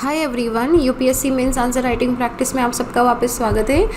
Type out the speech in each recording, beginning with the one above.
हाय everyone, UPSC mains answer writing practice में आप सबका वापस स्वागत है।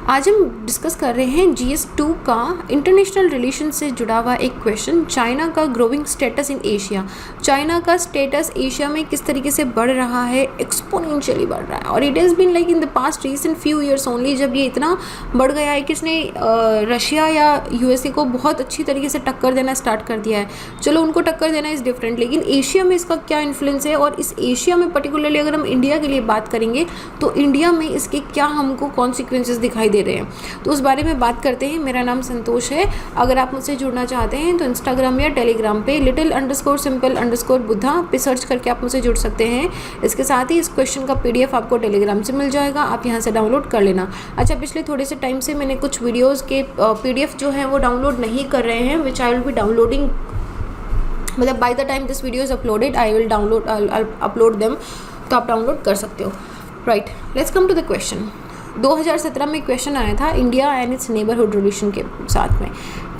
आज हम डिस्कस कर रहे हैं जीएस 2 का इंटरनेशनल रिलेशन से जुड़ा हुआ एक क्वेश्चन, चाइना का growing status in Asia. China का स्टेटस एशिया में किस तरीके से बढ़ रहा है, एक्सपोनेंशियली बढ़ रहा है, और it has been like in the past recent few years only, जब ये इतना बढ़ गया है कि इसने रशिया या यूएसए को बहुत अच्छी तरीके से टक्कर देना स्टार्ट कर दिया है। चलो, उनको टक्कर देना इज़ डिफरेंट, लेकिन एशिया में इसका क्या इन्फ्लुएंस है, और इस एशिया में पर्टिकुलरली अगर हम इंडिया के लिए बात करेंगे तो इंडिया में इसके क्या हमको कॉन्सिक्वेंसेस दिखाई दे रहे हैं, तो उस बारे में बात करते हैं। मेरा नाम संतोष है। अगर आप मुझसे जुड़ना चाहते हैं तो इंस्टाग्राम या टेलीग्राम पे little_simple_बुद्धा पे सर्च करके आप मुझसे जुड़ सकते हैं। इसके साथ ही इस क्वेश्चन का PDF आपको टेलीग्राम से मिल जाएगा, आप यहाँ से डाउनलोड कर लेना। अच्छा, पिछले थोड़े से टाइम से मैंने कुछ वीडियोज़ के PDF जो हैं वो डाउनलोड नहीं कर रहे हैं, which I will be downloading, मतलब by the time this video is uploaded I will upload them, तो आप डाउनलोड कर सकते हो। Right, let's come to the question. 2017 में क्वेश्चन आया था India and its neighbourhood relation के साथ में।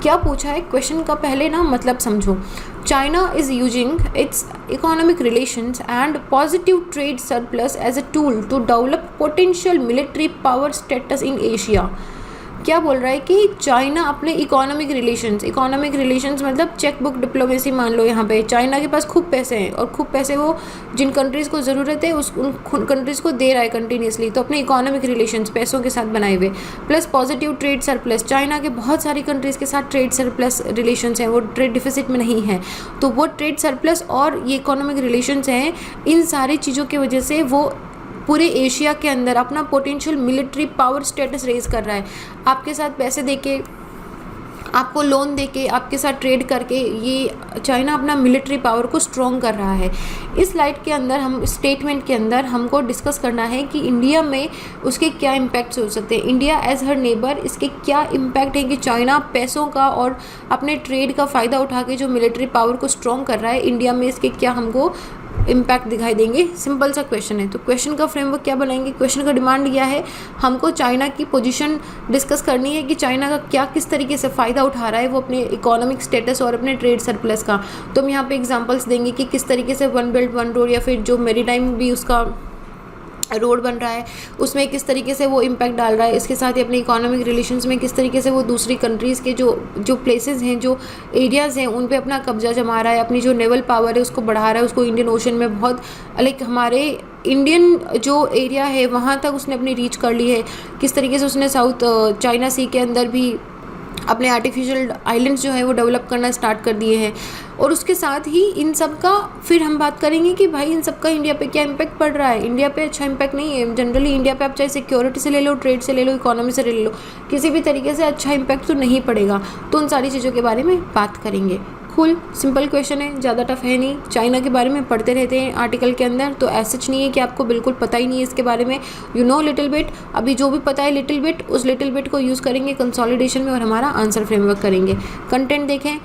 क्या पूछा है क्वेश्चन का, पहले ना मतलब समझो। China is using its economic relations and positive trade surplus as a tool to develop potential military power status in Asia. क्या बोल रहा है कि चाइना अपने इकोनॉमिक रिलेशंस मतलब चेक बुक डिप्लोमेसी मान लो। यहाँ पे चाइना के पास खूब पैसे हैं और खूब पैसे वो जिन कंट्रीज़ को ज़रूरत है उन कंट्रीज़ को दे रहा है कंटिन्यूसली, तो अपने इकोनॉमिक रिलेशंस पैसों के साथ बनाए हुए, plus positive trade surplus. China के बहुत सारी कंट्रीज़ के साथ ट्रेड सरप्लस रिलेशंस हैं, वो ट्रेड डिफिसिट में नहीं है, तो वो ट्रेड सरप्लस और ये इकोनॉमिक रिलेशंस हैं, इन सारी चीज़ों की वजह से वो पूरे एशिया के अंदर अपना potential military power status raise कर रहा है। आपके साथ पैसे देके, आपको लोन देके, आपके साथ ट्रेड करके ये चाइना अपना मिलिट्री पावर को स्ट्रॉन्ग कर रहा है। इस लाइट के अंदर हम स्टेटमेंट के अंदर हमको डिस्कस करना है कि इंडिया में उसके क्या इम्पैक्ट्स हो सकते हैं, इंडिया एज हर नेबर इसके क्या इम्पैक्ट है कि चाइना पैसों का और अपने ट्रेड का फ़ायदा उठा के जो मिलिट्री पावर को स्ट्रॉन्ग कर रहा है, इंडिया में इसके क्या हमको इम्पैक्ट दिखाई देंगे। सिंपल सा क्वेश्चन है, तो क्वेश्चन का फ्रेमवर्क क्या बनाएंगे। क्वेश्चन का डिमांड यह है, हमको चाइना की पोजीशन डिस्कस करनी है कि चाइना का क्या किस तरीके से फ़ायदा उठा रहा है वो अपने इकोनॉमिक स्टेटस और अपने ट्रेड सरप्लस का। तो हम यहाँ पे एग्जांपल्स देंगे कि किस तरीके से वन बेल्ट वन रोड या फिर जो मेरीटाइम भी उसका रोड बन रहा है उसमें किस तरीके से वो इम्पैक्ट डाल रहा है। इसके साथ ही अपने इकोनॉमिक रिलेशंस में किस तरीके से वो दूसरी कंट्रीज़ के जो प्लेसेस हैं, जो एरियाज़ हैं, उन पे अपना कब्जा जमा रहा है, अपनी जो नेवल पावर है उसको बढ़ा रहा है, उसको इंडियन ओशन में बहुत लाइक हमारे इंडियन जो एरिया है वहाँ तक उसने अपनी रीच कर ली है। किस तरीके से उसने साउथ चाइना सी के अंदर भी अपने आर्टिफिशियल आइलैंड्स जो है वो डेवलप करना स्टार्ट कर दिए हैं। और उसके साथ ही इन सब का फिर हम बात करेंगे कि भाई इन सब का इंडिया पे क्या इम्पैक्ट पड़ रहा है। इंडिया पे अच्छा इम्पैक्ट नहीं है जनरली, इंडिया पे आप चाहे सिक्योरिटी से ले लो, ट्रेड से ले लो, इकोनॉमी से ले लो, किसी भी तरीके से अच्छा इम्पैक्ट तो नहीं पड़ेगा। तो उन सारी चीज़ों के बारे में बात करेंगे। कूल, सिंपल क्वेश्चन है, ज़्यादा टफ है नहीं। चाइना के बारे में पढ़ते रहते हैं आर्टिकल के अंदर, तो ऐसा नहीं है कि आपको बिल्कुल पता ही नहीं है इसके बारे में। यू नो लिटिल बिट, अभी जो भी पता है लिटिल बिट, उस लिटिल बिट को यूज़ करेंगे कंसोलिडेशन में और हमारा आंसर फ्रेमवर्क करेंगे। कंटेंट देखें,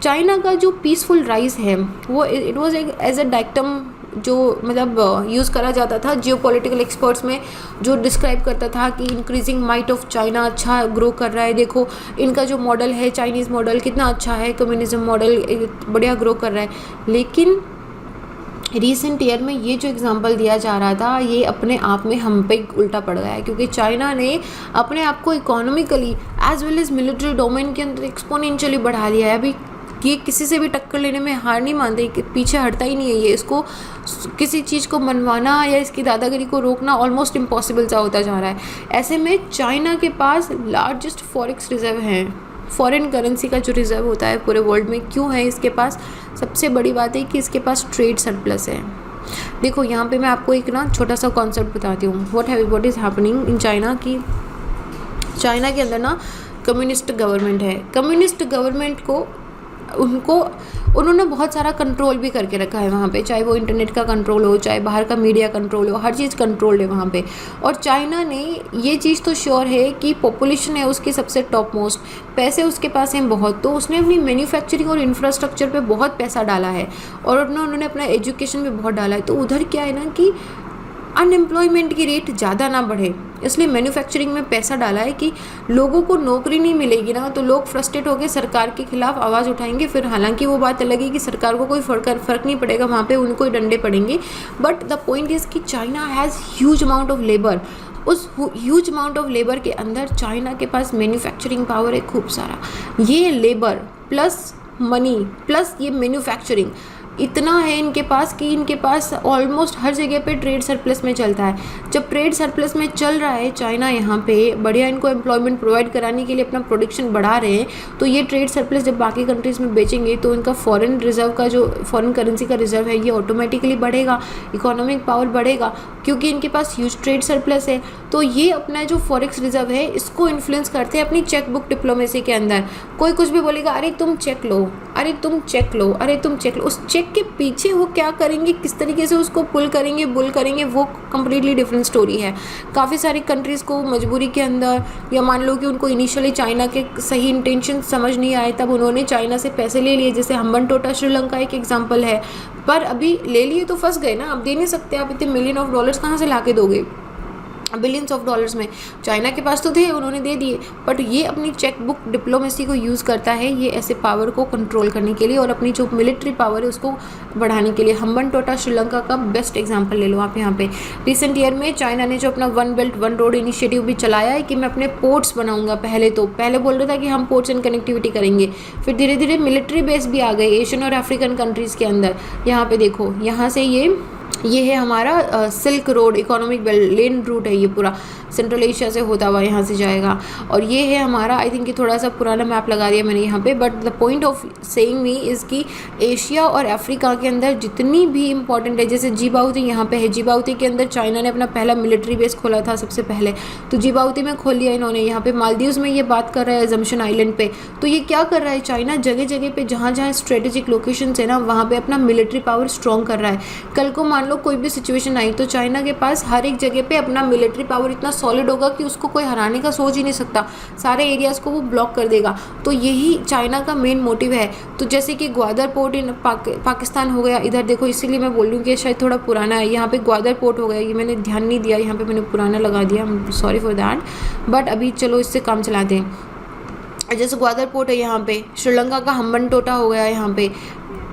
चाइना का जो पीसफुल राइज है वो इट वॉज एज अ डायक्टम जो मतलब यूज़ करा जाता था जियोपॉलिटिकल एक्सपर्ट्स में, जो डिस्क्राइब करता था कि इंक्रीजिंग माइट ऑफ चाइना अच्छा ग्रो कर रहा है। देखो इनका जो मॉडल है चाइनीज़ मॉडल कितना अच्छा है, कम्युनिज्म मॉडल बढ़िया ग्रो कर रहा है। लेकिन रिसेंट ईयर में ये जो एग्जांपल दिया जा रहा था ये अपने आप में हम पे उल्टा पड़ गया है, क्योंकि चाइना ने अपने आप को economically as well as military domain के अंदर एक्सपोनेंशियली बढ़ा लिया है। अभी ये किसी से भी टक्कर लेने में हार नहीं मानते, कि पीछे हटता ही नहीं है ये। इसको किसी चीज़ को मनवाना या इसकी दादागिरी को रोकना ऑलमोस्ट इम्पॉसिबल सा होता जा रहा है। ऐसे में चाइना के पास लार्जेस्ट फॉरेक्स रिजर्व हैं, फॉरेन करेंसी का जो रिज़र्व होता है पूरे वर्ल्ड में। क्यों है इसके पास? सबसे बड़ी बात है कि इसके पास ट्रेड सरप्लस है। देखो यहाँ पे मैं आपको एक ना छोटा सा कॉन्सेप्ट बताती हूँ, what is happening in China. की चाइना के अंदर ना कम्युनिस्ट गवर्नमेंट है। कम्युनिस्ट गवर्नमेंट को उन्होंने बहुत सारा कंट्रोल भी करके रखा है वहाँ पे, चाहे वो इंटरनेट का कंट्रोल हो, चाहे बाहर का मीडिया कंट्रोल हो, हर चीज़ कंट्रोल है वहाँ पे। और चाइना ने ये चीज़ तो श्योर है कि पॉपुलेशन है उसकी सबसे टॉप मोस्ट, पैसे उसके पास हैं बहुत, तो उसने अपनी मैन्युफैक्चरिंग और इंफ्रास्ट्रक्चर पे बहुत पैसा डाला है और उन्होंने अपना एजुकेशन पे बहुत डाला है। तो उधर क्या है ना कि अनएम्प्लॉयमेंट की रेट ज़्यादा ना बढ़े, इसलिए मैन्युफैक्चरिंग में पैसा डाला है कि लोगों को नौकरी नहीं मिलेगी ना तो लोग फ्रस्ट्रेट होकर सरकार के खिलाफ आवाज़ उठाएंगे। फिर हालांकि वो बात अलग है कि सरकार को कोई फ़र्क नहीं पड़ेगा, वहाँ पे उनको ही डंडे पड़ेंगे। बट द पॉइंट इज़ कि China has huge amount of labour. उस ह्यूज अमाउंट ऑफ लेबर के अंदर चाइना के पास मैन्युफैक्चरिंग पावर है खूब सारा। ये लेबर प्लस मनी प्लस ये मैन्युफैक्चरिंग इतना है इनके पास कि इनके पास ऑलमोस्ट हर जगह पे ट्रेड सरप्लस में चलता है। जब ट्रेड सरप्लस में चल रहा है चाइना यहाँ पे बढ़िया इनको एम्प्लॉयमेंट प्रोवाइड कराने के लिए अपना प्रोडक्शन बढ़ा रहे हैं, तो ये ट्रेड सरप्लस जब बाकी कंट्रीज़ में बेचेंगे तो इनका फॉरेन रिजर्व का जो फॉरेन करेंसी का रिजर्व है ये ऑटोमेटिकली बढ़ेगा, इकोनॉमिक पावर बढ़ेगा क्योंकि इनके पास ह्यूज ट्रेड सरप्लस है। तो ये अपना जो फॉरेक्स रिजर्व है इसको इन्फ्लुएंस करते हैं अपनी चेक बुक डिप्लोमेसी के अंदर। कोई कुछ भी बोलेगा, अरे तुम चेक लो, अरे तुम चेक लो, अरे तुम चेक लो, उस चेक के पीछे वो क्या करेंगे, किस तरीके से उसको पुल करेंगे, बुल करेंगे, वो कम्प्लीटली डिफरेंट स्टोरी है। काफ़ी सारी कंट्रीज़ को मजबूरी के अंदर या मान लो कि उनको इनिशियली चाइना के सही इंटेंशन समझ नहीं आए तब उन्होंने चाइना से पैसे ले लिए, जैसे हम्बनटोटा श्रीलंका एक एग्जाम्पल है। पर अभी ले लिए तो फंस गए ना, अब दे नहीं सकते, आप इतने मिलियन ऑफ डॉलर्स कहाँ से ला के दोगे, बिलियंस ऑफ डॉलर्स में। चाइना के पास तो थे, उन्होंने दे दिए, बट ये अपनी चेक बुक डिप्लोमेसी को यूज़ करता है ये ऐसे पावर को कंट्रोल करने के लिए और अपनी जो मिलिट्री पावर है उसको बढ़ाने के लिए। हम्बनटोटा श्रीलंका का बेस्ट एग्जांपल ले लो आप यहाँ पे। रिसेंट ईयर में चाइना ने जो अपना one belt one road initiative भी चलाया है कि मैं अपने पोर्ट्स बनाऊंगा। पहले बोल रहा था कि हम पोर्ट्स एंड कनेक्टिविटी करेंगे, फिर धीरे धीरे मिलिट्री बेस भी आ गए एशियन और अफ्रीकन कंट्रीज़ के अंदर। यहाँ पे देखो, यहाँ से ये है हमारा सिल्क रोड इकोनॉमिक लेन रूट है, ये पूरा सेंट्रल एशिया से होता हुआ यहाँ से जाएगा। और ये है हमारा, आई थिंक ये थोड़ा सा पुराना मैप लगा दिया मैंने यहाँ पे, but the point of saying me is कि एशिया और अफ्रीका के अंदर जितनी भी इंपॉर्टेंट है, जैसे जिबाउती यहाँ पे है, जिबाउती के अंदर चाइना ने अपना पहला मिलिट्री बेस खोला था सबसे पहले, तो जिबाउती में खोल लिया इन्होंने। यहाँ पे मालदीव्स में ये बात कर रहा है अजम्पशन आइलैंड पे। तो ये क्या कर रहा है, चाइना जगह जगह पे जहाँ जहाँ स्ट्रेटेजिक लोकेशन है ना वहाँ पे अपना मिलिट्री पावर स्ट्रॉन्ग कर रहा है। कल को मान लो कोई भी सिचुएशन आई तो चाइना के पास हर एक जगह पे अपना मिलिट्री पावर इतना सॉलिड होगा कि उसको कोई हराने का सोच ही नहीं सकता, सारे एरियाज़ को वो ब्लॉक कर देगा। तो यही चाइना का मेन मोटिव है। तो जैसे कि ग्वादर पोर्ट इन पाकिस्तान हो गया, इधर देखो, इसीलिए मैं बोल रही हूँ कि शायद थोड़ा पुराना है। यहाँ पे ग्वादर पोर्ट हो गया, ये मैंने ध्यान नहीं दिया, यहाँ पे मैंने पुराना लगा दिया, सॉरी फॉर दैट, बट अभी चलो इससे काम चलाते हैं। जैसे ग्वादर पोर्ट है यहाँ पे, श्रीलंका का हम्बनटोटा हो गया यहाँ पे,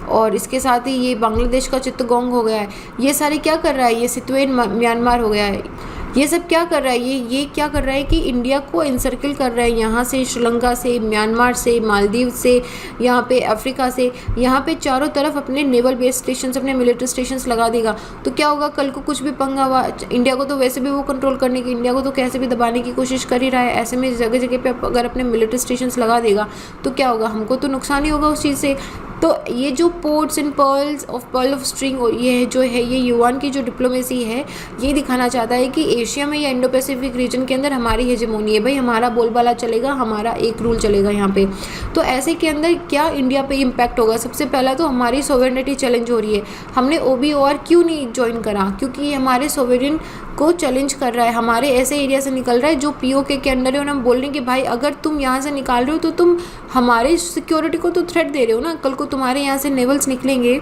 और इसके साथ ही ये बांग्लादेश का चित्तगोंग हो गया है। ये सारे क्या कर रहा है, ये सितुएन म्यांमार हो गया है। ये सब क्या कर रहा है, ये क्या कर रहा है कि इंडिया को इनसर्किल कर रहा है, यहाँ से श्रीलंका से, म्यांमार से, मालदीव से, यहाँ पे अफ्रीका से, यहाँ पे चारों तरफ अपने नेवल बेस स्टेशन, अपने मिलिट्री स्टेशन लगा देगा। तो क्या होगा, कल को कुछ भी पंगा हुआ, इंडिया को तो वैसे भी वो कंट्रोल करने की, इंडिया को तो कैसे भी दबाने की कोशिश कर ही रहा है। ऐसे में जगह जगह पे अगर अपने मिलिट्री स्टेशन लगा देगा तो क्या होगा, हमको तो नुकसान ही होगा उस चीज़ से। तो ये जो ports and pearl of string, ये जो है ये युआन की जो डिप्लोमेसी है ये दिखाना चाहता है कि एशिया में या इंडो पैसिफिक रीजन के अंदर हमारी हेजेमोनी है, भाई हमारा बोलबाला चलेगा, हमारा एक रूल चलेगा यहाँ पे। तो ऐसे के अंदर क्या इंडिया पे इम्पैक्ट होगा, सबसे पहला तो हमारी सोवरेनिटी चैलेंज हो रही है। हमने OBOR क्यों नहीं ज्वाइन करा, क्योंकि ये हमारे सोवरेन को चैलेंज कर रहा है, हमारे ऐसे एरिया से निकल रहा है जो POK के अंडर है। और हम बोल रहे हैं कि भाई अगर तुम यहाँ से निकाल रहे हो तो तुम हमारे सिक्योरिटी को तो थ्रेट दे रहे हो ना। कल को तुम्हारे यहाँ से नेवल्स निकलेंगे,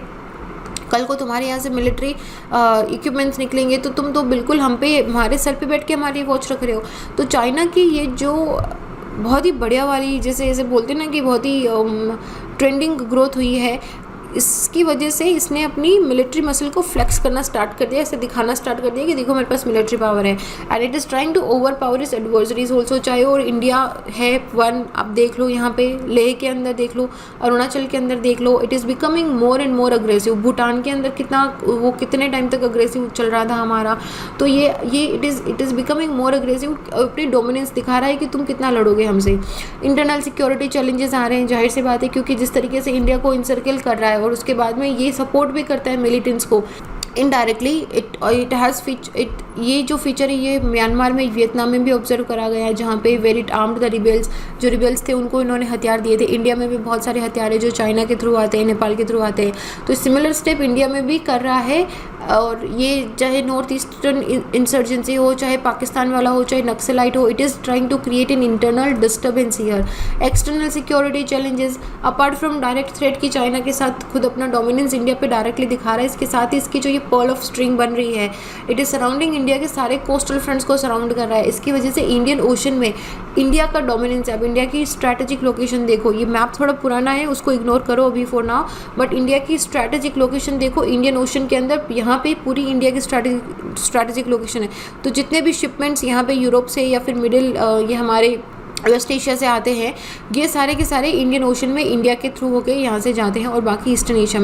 कल को तुम्हारे यहाँ से मिलिट्री इक्विपमेंट्स निकलेंगे, तो तुम तो बिल्कुल हम पे, हमारे सर पे बैठ के हमारी वॉच रख रहे हो। तो चाइना की ये जो बहुत ही बढ़िया वाली, जैसे बोलते हैं ना कि बहुत ही ट्रेंडिंग ग्रोथ हुई है, इसकी वजह से इसने अपनी मिलिट्री मसल को फ्लेक्स करना स्टार्ट कर दिया, इसे दिखाना स्टार्ट कर दिया कि देखो मेरे पास मिलिट्री पावर है। And it is trying to overpower is adversaries also, चाहे और इंडिया है वन, आप देख लो यहाँ पे लेह के अंदर देख लो, अरुणाचल के अंदर देख लो, it is becoming more and more aggressive. Bhutan के अंदर कितने टाइम तक अग्रेसिव चल रहा था हमारा, तो ये it is becoming more aggressive, अपनी डोमिनेंस दिखा रहा है कि तुम कितना लड़ोगे हमसे। इंटरनल सिक्योरिटी चैलेंजेस आ रहे हैं, जाहिर सी बात है, क्योंकि जिस तरीके से इंडिया को इंसर्किल कर रहा है और उसके बाद में ये सपोर्ट भी करता है मिलिटेंट्स को इनडायरेक्टली। इट हैज़ ये जो फीचर है ये म्यांमार में, वियतनाम में भी ऑब्जर्व करा गया है, जहाँ पे वेरी आर्म्ड द रिबेल्स थे उनको इन्होंने हथियार दिए थे। इंडिया में भी बहुत सारे हथियार है जो चाइना के थ्रू आते हैं, नेपाल के थ्रू आते हैं। तो सिमिलर स्टेप इंडिया में भी कर रहा है और ये चाहे नॉर्थ ईस्टर्न इंसर्जेंसी हो, चाहे पाकिस्तान वाला हो, चाहे नक्सलाइट हो, it is trying to create an internal disturbance here. External security challenges apart from direct threat की चाइना के साथ खुद अपना डोमिनेंस इंडिया पे डायरेक्टली दिखा रहा है, इसके साथ ही इसकी जो ये पर्ल ऑफ स्ट्रिंग बन रही है, इट इज़ सराउंडिंग इंडिया के सारे कोस्टल फ्रंट्स को सराउंड कर रहा है। इसकी वजह से इंडियन ओशन में इंडिया का डोमिनेंस है। अब इंडिया की स्ट्रैटेजिक लोकेशन देखो, ये मैप थोड़ा पुराना है, उसको इग्नोर करो अभी फॉर नाउ, बट इंडिया की स्ट्रैटेजिक लोकेशन देखो इंडियन ओशन के अंदर, यहाँ पे पूरी इंडिया की स्ट्रैटेजिक लोकेशन है। तो जितने भी शिपमेंट्स यहाँ पे यूरोप से या फिर मिडिल ये हमारे वेस्ट एशिया से आते हैं, ये सारे के सारे इंडियन ओशन में इंडिया के थ्रू होकर यहाँ से जाते हैं और बाकी ईस्टर्न एशिया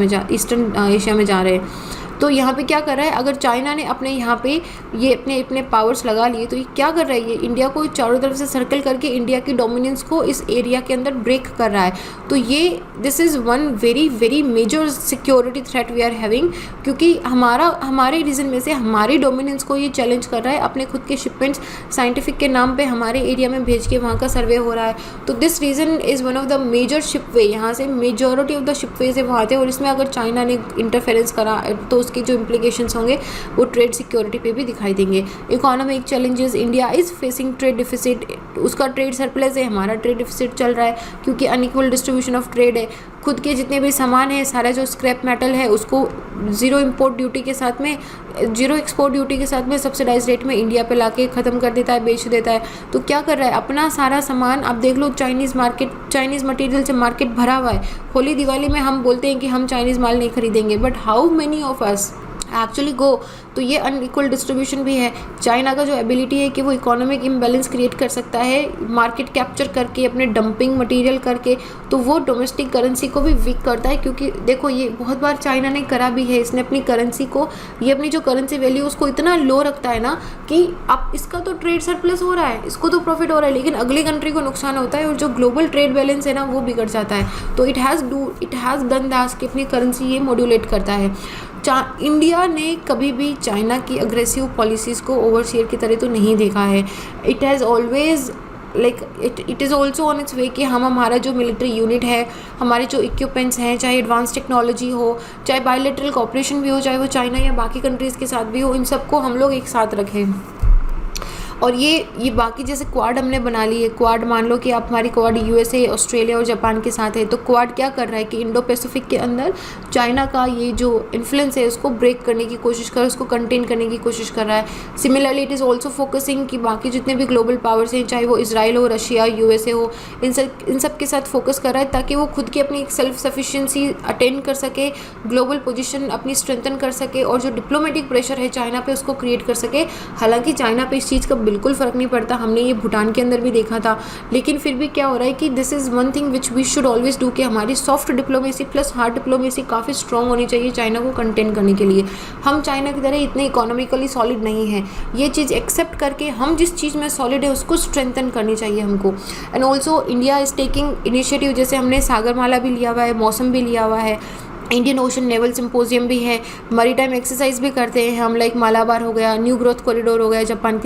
में जा रहे हैं। तो यहाँ पे क्या कर रहा है, अगर चाइना ने अपने यहाँ पे ये अपने पावर्स लगा लिए, तो ये क्या कर रहा है, ये इंडिया को चारों तरफ से सर्कल करके इंडिया की डोमिनेंस को इस एरिया के अंदर ब्रेक कर रहा है। तो ये this is one very very major security threat we are having, क्योंकि हमारे रीजन में से हमारी डोमिनेंस को ये चैलेंज कर रहा है, अपने खुद के शिपमेंट्स साइंटिफिक के नाम पे हमारे एरिया में भेज के वहाँ का सर्वे हो रहा है। तो this reason is one of the major shipway, यहाँ से मेजॉरिटी ऑफ द शिपवेज है वहाँ थे, और इसमें अगर चाइना ने इंटरफेरेंस करा तो उसके जो इम्प्लीकेशंस होंगे वो ट्रेड सिक्योरिटी पे भी दिखाई देंगे। Economic challenges, India is facing trade deficit, उसका ट्रेड सरप्लस है, हमारा ट्रेड डिफिसिट चल रहा है क्योंकि अनइक्वल डिस्ट्रीब्यूशन ऑफ ट्रेड है। खुद के जितने भी सामान है, सारा जो स्क्रैप मेटल है उसको ज़ीरो एक्सपोर्ट ड्यूटी के साथ में सब्सिडाइज रेट में इंडिया पे लाके ख़त्म कर देता है, बेच देता है। तो क्या कर रहा है, अपना सारा सामान आप देख लो, चाइनीज़ मटेरियल से मार्केट भरा हुआ है। होली दिवाली में हम बोलते हैं कि हम चाइनीज़ माल नहीं खरीदेंगे, but how many of us actually go. तो ये अनइक्वल डिस्ट्रीब्यूशन भी है। चाइना का जो एबिलिटी है कि वो इकोनॉमिक इम्बैलेंस क्रिएट कर सकता है मार्केट कैप्चर करके, अपने डंपिंग मटेरियल करके, तो वो डोमेस्टिक करेंसी को भी वीक करता है। क्योंकि देखो ये बहुत बार चाइना ने करा भी है, इसने अपनी करेंसी को, ये अपनी जो करेंसी वैल्यू उसको इतना लो रखता है ना कि अब इसका तो ट्रेड सरप्लस हो रहा है, इसको तो प्रॉफिट हो रहा है, लेकिन अगली कंट्री को नुकसान होता है और जो ग्लोबल ट्रेड बैलेंस है ना वो बिगड़ जाता है। तो इट हैज़ डन दैट कि अपनी करेंसी ये मॉड्यूलेट करता है। इंडिया ने कभी भी चाइना की अग्रेसिव पॉलिसीज़ को ओवरसीयर की तरह तो नहीं देखा है। It has always it is also on its way कि हम हमारा जो मिलिट्री यूनिट है, हमारे जो इक्विपमेंट्स हैं, चाहे एडवांस टेक्नोलॉजी हो, चाहे बायलैटरल कॉपरेशन भी हो, चाहे वो चाइना या बाकी कंट्रीज़ के साथ भी हो, इन सबको हम लोग एक साथ रखें। और ये बाकी जैसे क्वाड हमने बना ली है, क्वाड मान लो कि आप हमारी क्वाड यूएसए, ऑस्ट्रेलिया और जापान के साथ है, तो क्वाड क्या कर रहा है कि इंडो पैसिफिक के अंदर चाइना का ये जो इन्फ्लुएंस है उसको ब्रेक करने की कोशिश कर, उसको कंटेन करने की कोशिश कर रहा है। Similarly it is also focusing कि बाकी जितने भी ग्लोबल पावर्स हैं, चाहे वो इसराइल हो, रशिया, यूएसए हो, इन सब के साथ फोकस कर रहा है ताकि वो खुद की अपनी सेल्फ सफिशिएंसी अटेंड कर सके, ग्लोबल पोजीशन अपनी स्ट्रेंथन कर सके, और जो डिप्लोमेटिक प्रेशर है चाइना पे उसको क्रिएट कर सके। हालांकि चाइना पे इस चीज़ का बिल्कुल फ़र्क नहीं पड़ता, हमने ये भूटान के अंदर भी देखा था, लेकिन फिर भी क्या हो रहा है कि this is one thing which we should always do कि हमारी soft diplomacy plus hard diplomacy काफ़ी स्ट्रॉन्ग होनी चाहिए चाइना को कंटेन करने के लिए। हम चाइना की तरह इतने इकोनॉमिकली सॉलिड नहीं है, ये चीज़ एक्सेप्ट करके हम जिस चीज़ में सॉलिड है उसको स्ट्रेंथन करनी चाहिए हमको। And also India is taking initiative, जैसे हमने सागरमाला भी लिया हुआ है, मौसम भी लिया हुआ है, इंडियन ओशन नेवल सिंपोजियम भी है, मैरीटाइम एक्सरसाइज भी करते हैं हम, लाइक मालाबार हो गया, न्यू ग्रोथ कॉरिडोर हो गया जापान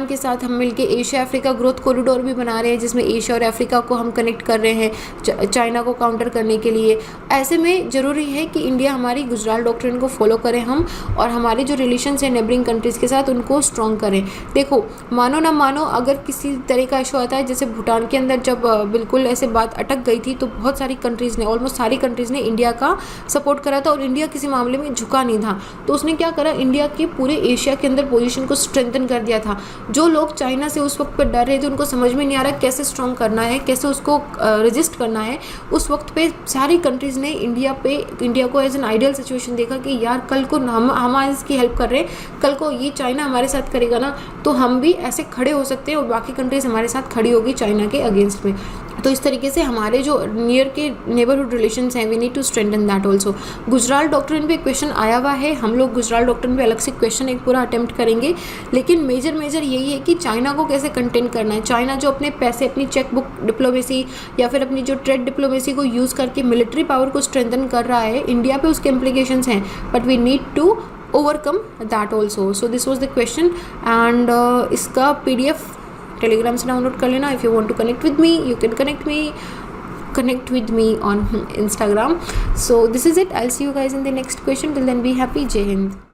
के साथ हम मिलके एशिया अफ्रीका ग्रोथ कॉरिडोर भी बना रहे हैं, जिसमें एशिया और अफ्रीका को हम कनेक्ट कर रहे हैं चाइना को काउंटर करने के लिए। ऐसे में ज़रूरी है कि इंडिया हमारी गुजराल डॉक्ट्रिन को फॉलो करें हम, और हमारे जो रिलेशंस हैं नेबरिंग कंट्रीज़ के साथ उनको स्ट्रॉन्ग करें। देखो मानो ना मानो, अगर किसी तरह का इशू आता है, जैसे भूटान के अंदर जब बिल्कुल ऐसे बात अटक गई थी, तो बहुत सारी कंट्रीज़ ने, ऑलमोस्ट सारी कंट्रीज़ ने इंडिया का सपोर्ट करा था और इंडिया किसी मामले में झुका नहीं था। तो उसने क्या करा, इंडिया के पूरे एशिया के अंदर पोजीशन को स्ट्रेंथन कर दिया था। जो लोग चाइना से उस वक्त पर डर रहे थे, उनको समझ में नहीं आ रहा कैसे स्ट्रॉन्ग करना है, कैसे उसको रेजिस्ट करना है, उस वक्त पे सारी कंट्रीज़ ने इंडिया को एज एन आइडियल सिचुएशन देखा कि यार कल को हम इसकी हेल्प कर रहे हैं, कल को ये चाइना हमारे साथ करेगा ना, तो हम भी ऐसे खड़े हो सकते हैं और बाकी कंट्रीज़ हमारे साथ खड़ी होगी चाइना के अगेंस्ट में। तो इस तरीके से हमारे जो नियर के नेबरहुड रिलेशंस हैं, we need to strengthen that also. Gujral doctrine पे क्वेश्चन आया हुआ है, हम लोग गुजराल डॉक्ट्रिन पे अलग से क्वेश्चन एक पूरा अटेम्प्ट करेंगे, लेकिन मेजर यही है कि चाइना को कैसे कंटेन करना है। चाइना जो अपने पैसे, अपनी चेक बुक डिप्लोमेसी या फिर अपनी जो ट्रेड डिप्लोमेसी को यूज़ करके मिलिट्री पावर को स्ट्रेंथन कर रहा है, इंडिया पे उसके इम्प्लीकेशंस हैं, but we need to overcome that also. So this was the question, and इसका PDF टेलीग्राम से डाउनलोड कर लेना। If you want to connect with me, you can connect me connect with me on Instagram. So this is it. I'll see you guys in the next question. Till then, be happy. Jai Hind.